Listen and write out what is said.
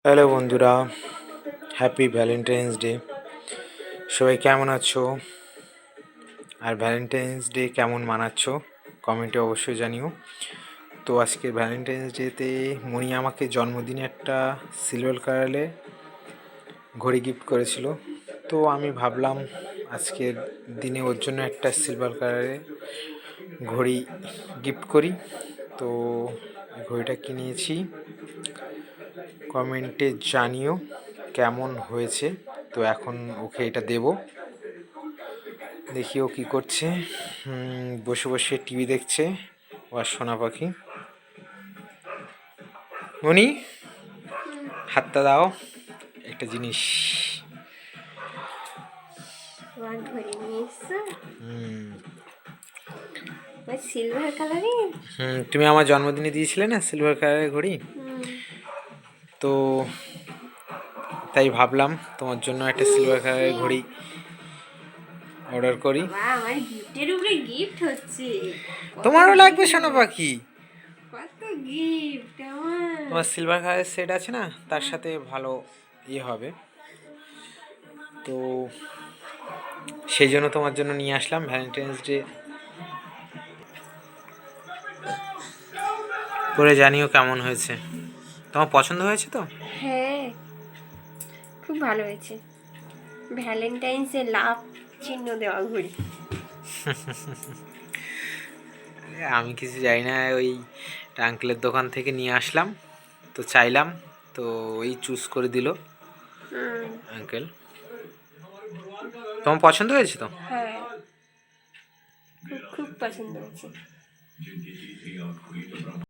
Hello বন্ধুরা, happy Valentine's day. সবাই কেমন আছো? আর ভ্যালেন্টাইন্স ডে কেমন মানাচ্ছ কমেন্টে অবশ্যই জানিও। তো আজকের ভ্যালেন্টাইন্স ডেতে মনি আমাকে জন্মদিনে একটা সিলভার কালারে ঘড়ি গিফট করেছিল। তো আমি ভাবলাম আজকের দিনে ওর জন্য একটা সিলভার কালারে ঘড়ি গিফট করি। তো ঘড়িটা কিনেছি, কমেন্টে জানিও কেমন হয়েছে। তো এখন ওকে এটা দেব, দেখি ও কী করছে। বসে বসে টিভি দেখছে ও আর সোনা পাখি। মনি, হাতটা দাও, একটা জিনিস। সিলভার কালারের। তুমি আমার জন্মদিনে দিয়েছিলে না সিলভার কালারের ঘড়ি, তো তাই ভাবলাম তোমার জন্য একটা সিলভার কালারের ঘড়ি অর্ডার করি। আমার গিফটের উপরে গিফট হচ্ছে। তোমারও লাগবে সোনা পাখি? কত গিফট আমার! তোমার সিলভার কালারের সেট আছে না, তার সাথে ভালো ইয়ে হবে। তো সেই জন্য তোমার জন্য নিয়ে আসলাম ভ্যালেন্টাইন্স ডে করে। জানিও কেমন হয়েছে, তোমার পছন্দ হয়েছে তো? হ্যাঁ, খুব ভালো হয়েছে। ভ্যালেন্টাইন্সে লাভ চিহ্ন দেওয়া ঘড়ি। আমি কিছু জানি না, ওই আঙ্কেলের দোকান থেকে নিয়ে আসলাম, তো চাইলাম, তো ওই চুজ করে দিল আঙ্কেল। তোমার পছন্দ হয়েছে তো? হ্যাঁ, খুব খুব পছন্দ হয়েছে।